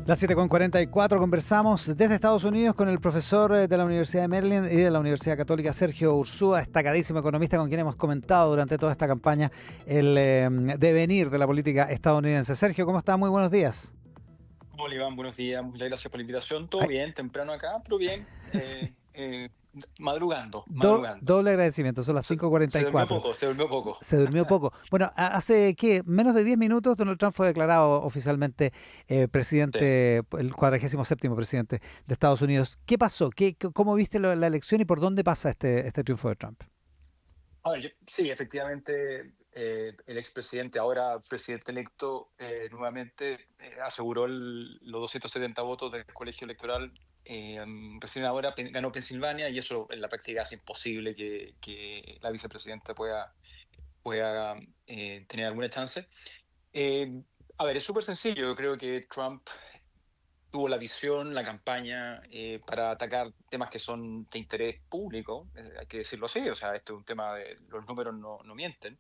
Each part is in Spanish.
Las 7:44 conversamos desde Estados Unidos con el profesor de la Universidad de Maryland y de la Universidad Católica, Sergio Ursúa, destacadísimo economista con quien hemos comentado durante toda esta campaña el devenir de la política estadounidense. Sergio, ¿cómo está? Muy buenos días. Hola Iván, buenos días, muchas gracias por la invitación. Todo Ay, bien, temprano acá, pero bien, sí. madrugando, madrugando. Doble agradecimiento, son las Se, cinco cuarenta se y durmió cuatro. poco, se durmió poco. Se durmió poco. Bueno, hace ¿qué? Menos de 10 minutos Donald Trump fue declarado oficialmente Sí. presidente, el 47º presidente de Estados Unidos. ¿Qué pasó? ¿Cómo viste la elección y por dónde pasa este triunfo de Trump? A ver, sí, efectivamente, el expresidente, ahora presidente electo, nuevamente aseguró los 270 votos del colegio electoral. Recién ahora ganó Pensilvania y eso en la práctica es imposible que la vicepresidenta pueda tener alguna chance. Eh, a ver, es súper sencillo. Yo creo que Trump tuvo la visión, la campaña para atacar temas que son de interés público, hay que decirlo así. O sea, esto es un tema de los números no mienten,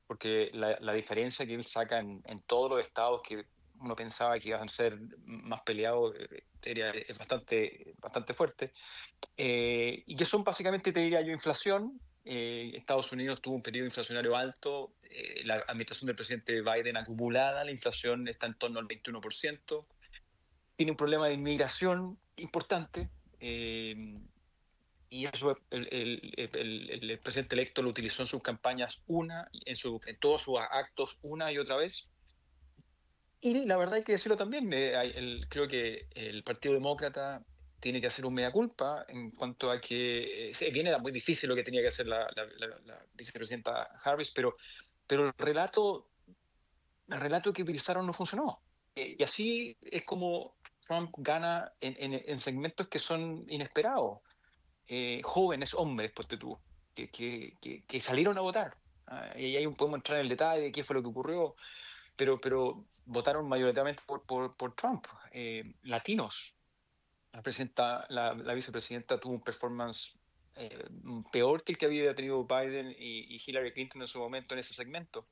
porque la diferencia que él saca en todos los estados que uno pensaba que iban a ser más peleados es bastante fuerte. Y que son básicamente, te diría yo, inflación. Estados Unidos tuvo un periodo inflacionario alto. La administración del presidente Biden acumulada, la inflación está en torno al 21%. Tiene un problema de inmigración importante. Y eso el presidente electo lo utilizó en sus campañas en todos sus actos una y otra vez. Y la verdad hay que decirlo también, creo que el Partido Demócrata tiene que hacer un mea culpa en cuanto a que sí, bien era muy difícil lo que tenía que hacer la vicepresidenta Harris, pero el relato que utilizaron no funcionó. Y así es como Trump gana en segmentos que son inesperados. Jóvenes hombres, pues tú, que salieron a votar. Y ahí podemos entrar en el detalle de qué fue lo que ocurrió, pero votaron mayoritariamente por Trump. Latinos. La vicepresidenta tuvo un performance peor que el que había tenido Biden y Hillary Clinton en su momento en ese segmento.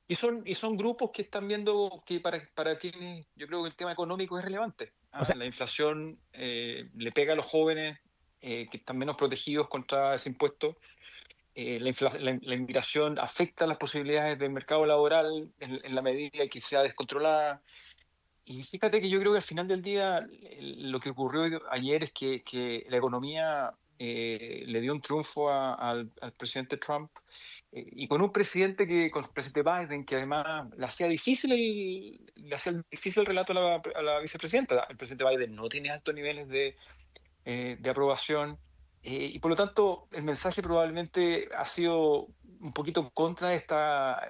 Y son grupos que están viendo que para quienes yo creo que el tema económico es relevante. O sea, La inflación le pega a los jóvenes que están menos protegidos contra ese impuesto. La inmigración afecta las posibilidades del mercado laboral en la medida en que sea descontrolada. Y fíjate que yo creo que al final del día lo que ocurrió ayer es que la economía le dio un triunfo al presidente Trump, y con un con el presidente Biden, que además le hacía difícil el relato a la vicepresidenta. El presidente Biden no tiene altos niveles de aprobación, y por lo tanto el mensaje probablemente ha sido un poquito contra esta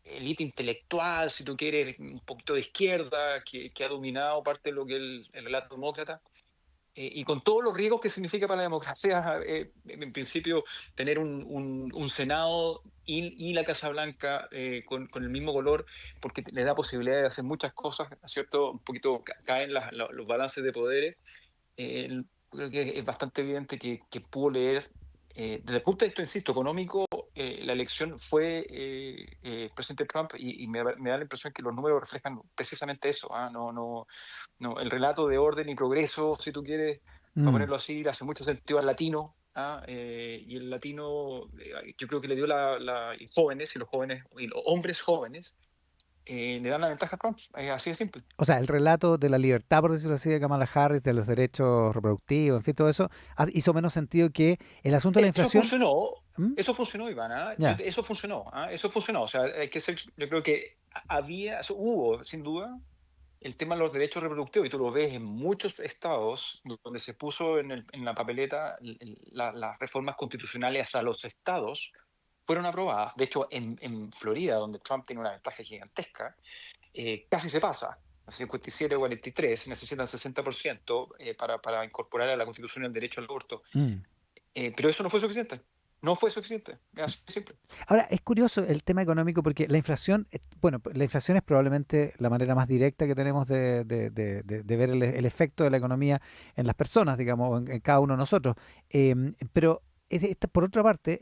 élite intelectual, si tú quieres, un poquito de izquierda, que ha dominado parte de lo que es el relato demócrata. Y con todos los riesgos que significa para la democracia, en principio, tener un Senado y la Casa Blanca con el mismo color, porque le da posibilidad de hacer muchas cosas, ¿no es cierto? Un poquito caen los balances de poderes. Creo que es bastante evidente que pudo leer, desde el punto de vista, insisto, económico, la elección fue presidente Trump, y me da la impresión que los números reflejan precisamente eso. No, el relato de orden y progreso, si tú quieres, para mm. ponerlo así, le hace mucho sentido al latino. Y el latino, yo creo que le dio y jóvenes, y los jóvenes, y los hombres jóvenes, le dan la ventaja a Trump, así de simple. O sea, el relato de la libertad, por decirlo así, de Kamala Harris, de los derechos reproductivos, en fin, todo eso hizo menos sentido que el asunto de la Eso inflación. funcionó, ¿Mm? eso funcionó, Iván, ¿ah? Ya. Eso funcionó, ¿ah? Eso funcionó. O sea, yo creo que hubo, sin duda, el tema de los derechos reproductivos, y tú lo ves en muchos estados donde se puso en la papeleta las reformas constitucionales a los estados, fueron aprobadas. De hecho, en Florida, donde Trump tiene una ventaja gigantesca, casi se pasa. A 57 o 43 necesitan 60% para incorporar a la Constitución el derecho al aborto. Mm. Pero eso no fue suficiente. No fue suficiente. Es así de simple. Ahora, es curioso el tema económico porque la inflación, bueno, la inflación es probablemente la manera más directa que tenemos de ver el efecto de la economía en las personas, digamos, o en cada uno de nosotros. Pero por otra parte,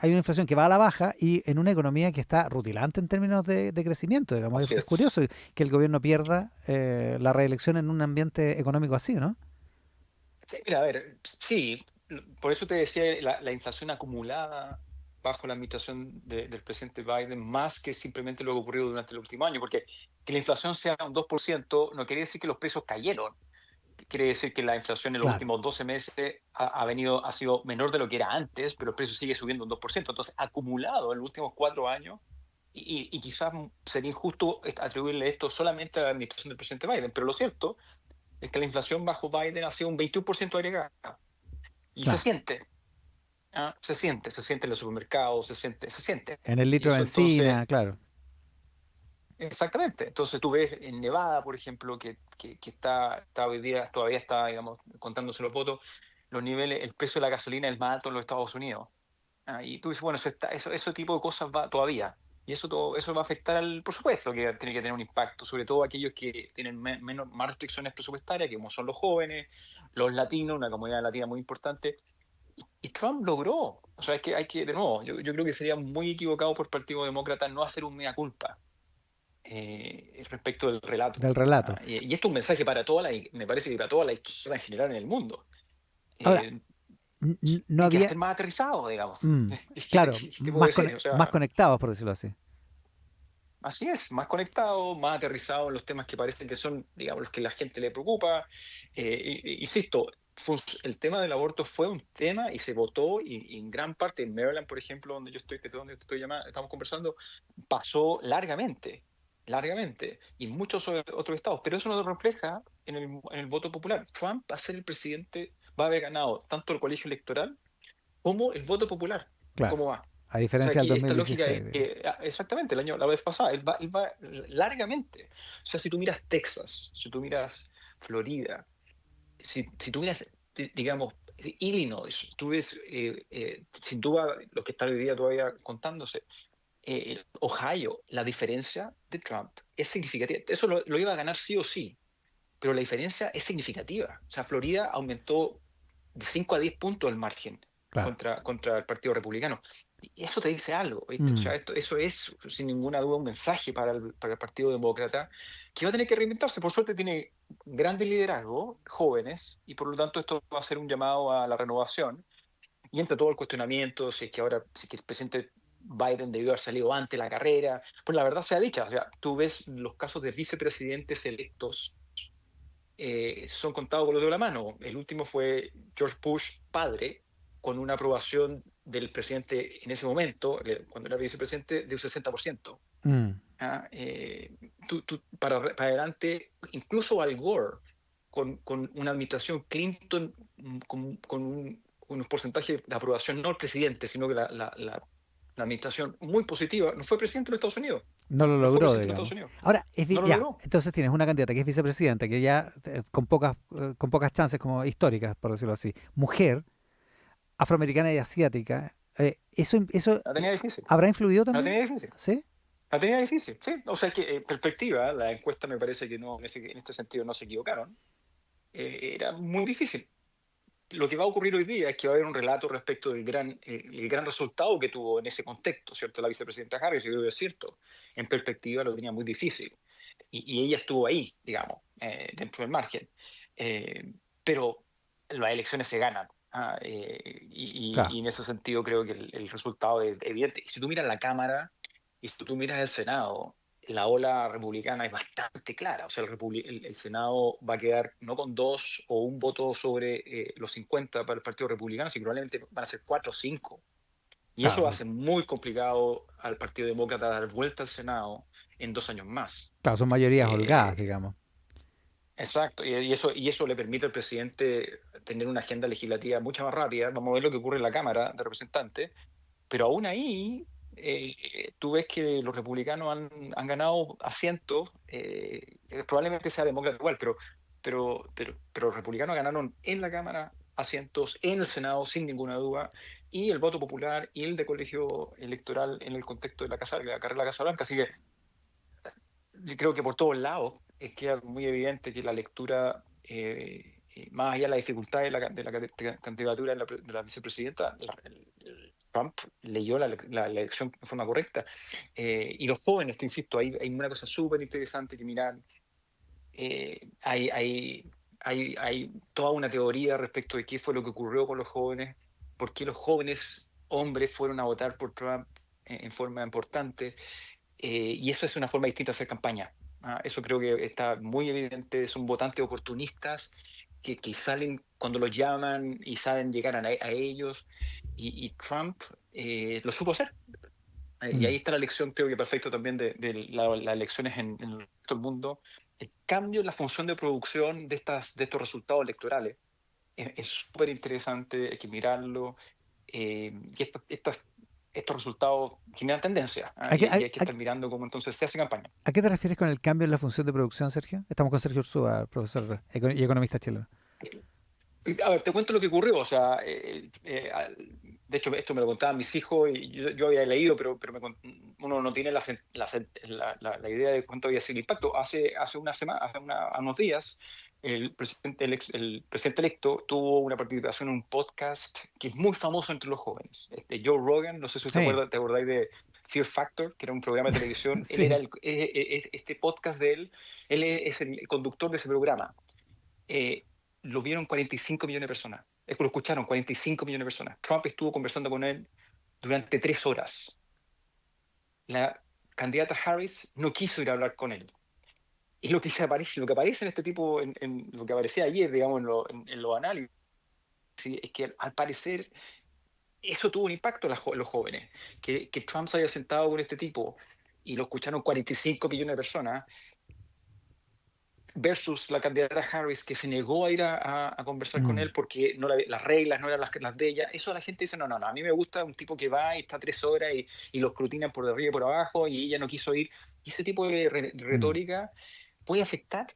hay una inflación que va a la baja y en una economía que está rutilante en términos de crecimiento, digamos. Así Es curioso es. que el gobierno pierda la reelección en un ambiente económico así, ¿no? Sí, mira, a ver, sí, por eso te decía la inflación acumulada bajo la administración del presidente Biden, más que simplemente lo que ocurrió durante el último año, porque que la inflación sea un 2% no quiere decir que los precios cayeron. Quiere decir que la inflación en los Claro, últimos 12 meses ha sido menor de lo que era antes, pero el precio sigue subiendo un 2%. Entonces, acumulado en los últimos 4 años, y quizás sería injusto atribuirle esto solamente a la administración del presidente Biden, pero lo cierto es que la inflación bajo Biden ha sido un 21% agregada. Y se claro. siente, se siente en los supermercados, se siente. En el Y litro de eso entonces, benzina, claro. exactamente. Entonces tú ves en Nevada, por ejemplo, que está hoy día, todavía está, digamos, contándose los votos, los niveles, el precio de la gasolina es el más alto en los Estados Unidos. Y tú dices, bueno, ese tipo de cosas va todavía. Y eso va a afectar al, por supuesto, que tiene que tener un impacto, sobre todo aquellos que tienen más restricciones presupuestarias, que como son los jóvenes, los latinos, una comunidad latina muy importante. Y Trump logró, o sea, de nuevo, yo creo que sería muy equivocado por el Partido Demócrata no hacer un mea culpa respecto del relato. Del relato. Y esto es un mensaje para me parece que para toda la izquierda en general en el mundo. Ahora, Eh, no hay que había, ser más aterrizado, digamos. mm, ¿Qué claro, te puedo decir? O más sea, conectados, por decirlo así. así es, más conectado, más aterrizado en los temas que parecen que son, digamos, los que la gente le preocupa. Insisto, el tema del aborto fue un tema y se votó, y en gran parte en Maryland, por ejemplo, donde yo estoy, donde estoy llamando, estamos conversando, pasó largamente, largamente, y muchos otros estados, pero eso no lo refleja en el voto popular. Trump va a ser el presidente, va a haber ganado tanto el colegio electoral como el voto popular. Claro. ¿Cómo va? A O sea, diferencia del aquí esta lógica 2016, es digamos. que, exactamente, la vez pasada, él va largamente. O sea, si tú miras Texas, si tú miras Florida, si tú miras, digamos, Illinois, tú ves, sin duda, lo que está hoy día todavía contándose, Ohio, la diferencia de Trump es significativa. Eso lo iba a ganar sí o sí, pero la diferencia es significativa. O sea, Florida aumentó de 5 a 10 puntos el margen Claro. contra el Partido Republicano. Y eso te dice algo, ¿viste? O Mm. sea, eso es, sin ninguna duda, un mensaje para el Partido Demócrata, que va a tener que reinventarse. Por suerte tiene grandes liderazgos, jóvenes, y por lo tanto esto va a ser un llamado a la renovación. Y entre todo el cuestionamiento, si es que el presidente Biden debió haber salido antes de la carrera, pues la verdad sea dicha, o sea, tú ves los casos de vicepresidentes electos, son contados con los de la mano. El último fue George Bush padre, con una aprobación del presidente en ese momento, cuando era vicepresidente, de un 60%. Mm. Para adelante, incluso Al Gore, con una administración Clinton, con unos porcentajes de aprobación, no el presidente, sino que la administración muy positiva, no fue presidente de los Estados Unidos. No lo No fue logró, presidente de los Estados digamos. Unidos. Ahora, No lo ya, logró. entonces tienes una candidata que es vicepresidenta, que ya con pocas chances como históricas, por decirlo así, mujer, afroamericana y asiática. Eso La tenía difícil. habrá influido La también, tenía difícil. ¿sí? La tenía difícil, sí. O sea, que perspectiva, la encuesta me parece que no, en este sentido no se equivocaron. Era muy difícil. Lo que va a ocurrir hoy día es que va a haber un relato respecto del el gran resultado que tuvo en ese contexto, ¿cierto? La vicepresidenta Harris, yo creo que es cierto. En perspectiva lo tenía muy difícil. Y ella estuvo ahí, digamos, dentro del margen. Eh, pero las elecciones se ganan. Claro, Y en ese sentido creo que el resultado es evidente. Y si tú miras la Cámara y si tú miras el Senado, la ola republicana es bastante clara. O sea, el Senado va a quedar no con dos o un voto sobre los 50 para el Partido Republicano, sino probablemente van a ser cuatro o cinco. Y eso claro, hace muy complicado al Partido Demócrata dar vuelta al Senado en 2 años más. claro, son mayorías holgadas, Eh, digamos. exacto, y eso le permite al presidente tener una agenda legislativa mucho más rápida. Vamos a ver lo que ocurre en la Cámara de Representantes, pero aún ahí tú ves que los republicanos han ganado asientos, probablemente sea demócrata igual, pero los republicanos ganaron en la Cámara asientos, en el Senado sin ninguna duda, y el voto popular y el de colegio electoral en el contexto de la carrera de la Casa Blanca. Así que yo creo que por todos lados queda muy evidente que la lectura más allá de la dificultad de la candidatura de la vicepresidenta, Trump leyó la elección de forma correcta. Y los jóvenes, te insisto, hay una cosa súper interesante que mirar. Hay toda una teoría respecto de qué fue lo que ocurrió con los jóvenes, por qué los jóvenes hombres fueron a votar por Trump en forma importante, y eso es una forma distinta de hacer campaña. Eso creo que está muy evidente, son votantes oportunistas que salen cuando los llaman y saben llegar a ellos, y Trump lo supo hacer. Y ahí está la lección, creo que perfecto también de las elecciones en el resto del mundo. El cambio en la función de producción de estos resultados electorales es súper interesante, hay que mirarlo. Y estos resultados generan tendencia, ¿A qué, y hay que estar mirando cómo entonces se hace campaña. a qué te refieres con el cambio en la función de producción, Sergio? Estamos con Sergio Ursúa, profesor y economista chileno. A ver, te cuento lo que ocurrió. O sea, de hecho, esto me lo contaban mis hijos y yo había leído, pero uno no tiene la idea de cuánto había sido el impacto. Hace unos días, el presidente electo tuvo una participación en un podcast que es muy famoso entre los jóvenes. Joe Rogan, no sé si Sí, te acordáis de Fear Factor, que era un programa de televisión. Él era sí. este podcast de él es el conductor de ese programa. eh, lo vieron 45 millones de personas. Es que lo escucharon 45 millones de personas. Trump estuvo conversando con él durante 3 horas. La candidata Harris no quiso ir a hablar con él. Y lo que aparece en este tipo, en lo que aparecía ayer, digamos, en los análisis, ¿sí? Es que al parecer eso tuvo un impacto en los jóvenes. Que Trump se haya sentado con este tipo y lo escucharon 45 millones de personas, versus la candidata Harris, que se negó a ir a conversar con Mm, él porque las reglas no eran las de ella. Eso la gente dice, no, no, no, a mí me gusta un tipo que va y está 3 horas y lo escrutinan por arriba y por abajo y ella no quiso ir. Y ese tipo de mm. retórica puede afectar.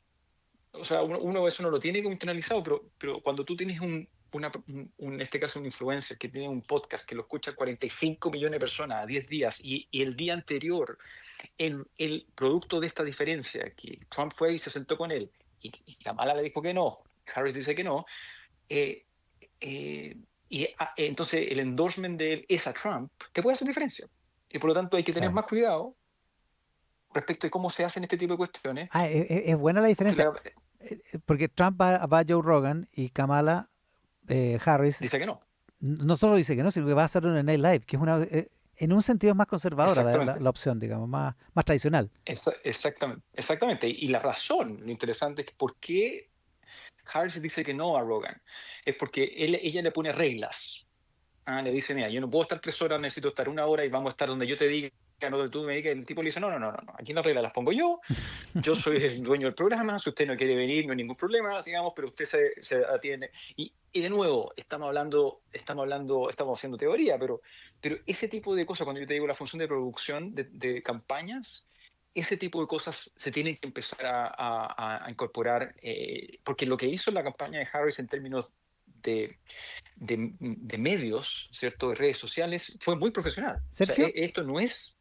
O sea, uno eso no lo tiene como internalizado, pero cuando tú tienes en este caso un influencer que tiene un podcast que lo escucha 45 millones de personas a 10 días, y el día anterior el producto de esta diferencia, que Trump fue y se sentó con él, y Kamala le dijo que no, Harris dice que no, eh, eh, entonces el endorsement de él es a Trump, te puede hacer diferencia. Y por lo tanto hay que tener Claro. más cuidado respecto de cómo se hacen este tipo de cuestiones, Es buena la porque diferencia, porque Trump va a Joe Rogan y Kamala Harris dice que no. no solo dice que no, sino que va a hacer una Night Live, que es en un sentido es más conservadora Exactamente. la opción, digamos, más tradicional. Exactamente, exactamente. Y la razón, lo interesante es que por qué Harris dice que no a Rogan, es porque ella le pone reglas. Le dice, mira, yo no puedo estar 3 horas, necesito estar 1 hora y vamos a estar donde yo te diga, no donde tú me digas. El tipo le dice, no, no, no, no, no, aquí las reglas las pongo yo soy el dueño del programa, si usted no quiere venir, no hay ningún problema, digamos, pero usted se atiende. Y de nuevo, estamos haciendo teoría, pero ese tipo de cosas, cuando yo te digo la función de producción de campañas, ese tipo de cosas se tienen que empezar a incorporar, porque lo que hizo la campaña de Harris en términos de medios, ¿cierto? De redes sociales, fue muy profesional. O sea, Sergio, esto no es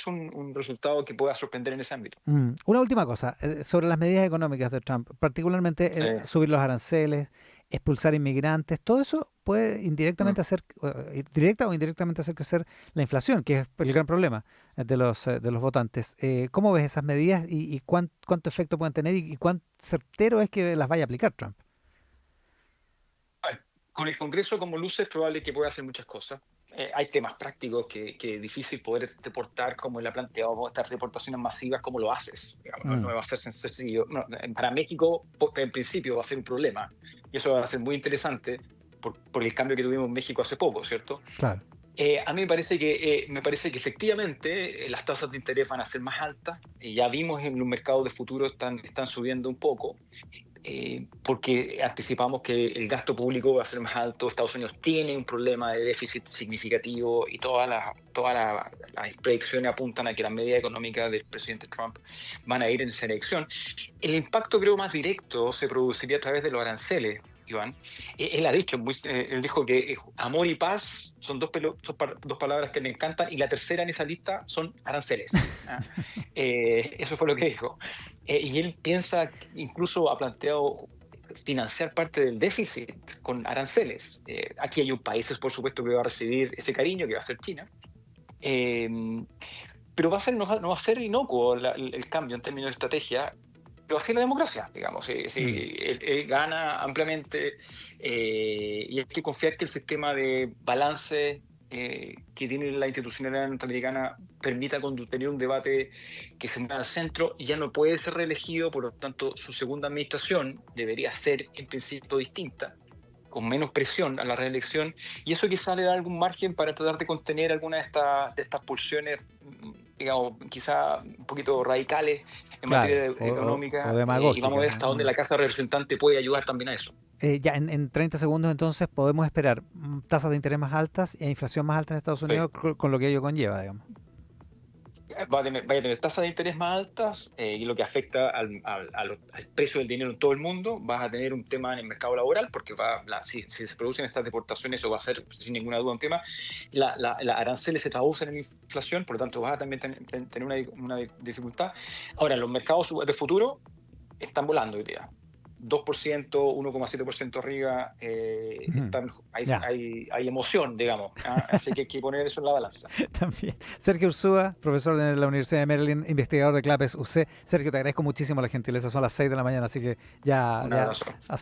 un resultado que pueda sorprender en ese ámbito. una última cosa sobre las medidas económicas de Trump, particularmente Sí. subir los aranceles, expulsar inmigrantes, todo eso puede Mm. indirectamente directa o indirectamente hacer crecer la inflación, que es el gran problema de los votantes. ¿Cómo ves esas medidas y cuánto efecto pueden tener y cuán certero es que las vaya a aplicar Trump? A ver, con el Congreso como luce es probable que pueda hacer muchas cosas. Hay temas prácticos que es difícil poder deportar como él ha planteado, estas deportaciones masivas, ¿cómo lo haces? Digamos, no, Mm, no va a ser sencillo. No, para México, en principio, va a ser un problema. Y eso va a ser muy interesante por el cambio que tuvimos en México hace poco, ¿cierto? claro. A mí me parece que efectivamente las tasas de interés van a ser más altas. Ya vimos en los mercados de futuro están subiendo un poco, porque anticipamos que el gasto público va a ser más alto. Estados Unidos tiene un problema de déficit significativo y las predicciones apuntan a que las medidas económicas del presidente Trump van a ir en esa dirección. El impacto, creo, más directo se produciría a través de los aranceles, Iván. Él ha dicho, él dijo que amor y paz son dos palabras que le encantan, y la tercera en esa lista son aranceles. Eso fue lo que dijo. Y él piensa, incluso ha planteado financiar parte del déficit con aranceles. Aquí hay un país, por supuesto, que va a recibir ese cariño, que va a ser China. Eh, pero no va a ser inocuo el cambio en términos de estrategia, pero así la democracia, digamos. Si Mm. él gana ampliamente, y hay que confiar que el sistema de balance que tiene la institucionalidad norteamericana permita tener un debate que se mueva al centro, y ya no puede ser reelegido, por lo tanto su segunda administración debería ser en principio distinta, con menos presión a la reelección, y eso quizá le da algún margen para tratar de contener alguna de estas pulsiones, digamos, quizá un poquito radicales en Claro, materia o económica, y vamos a demagógica, ver ¿no? hasta dónde la Casa Representante puede ayudar también a eso. Ya en 30 segundos entonces podemos esperar tasas de interés más altas e inflación más alta en Estados Sí. Unidos con lo que ello conlleva, digamos. Vaya a tener tasas de interés más altas, y lo que afecta al precio del dinero en todo el mundo. Vas a tener un tema en el mercado laboral, porque si se producen estas deportaciones, eso va a ser sin ninguna duda un tema. Las aranceles se traducen en inflación, por lo tanto vas a también tener una dificultad. Ahora, los mercados de futuro están volando hoy día. 2%, 1,7% arriba, Ujú. Ya, hay emoción, digamos. Así que hay que poner eso en la balanza. también. Sergio Ursúa, profesor de la Universidad de Maryland, investigador de CLAPES UC. Sergio, te agradezco muchísimo la gentileza. Son las 6 de la mañana, así que ya Un abrazo. ha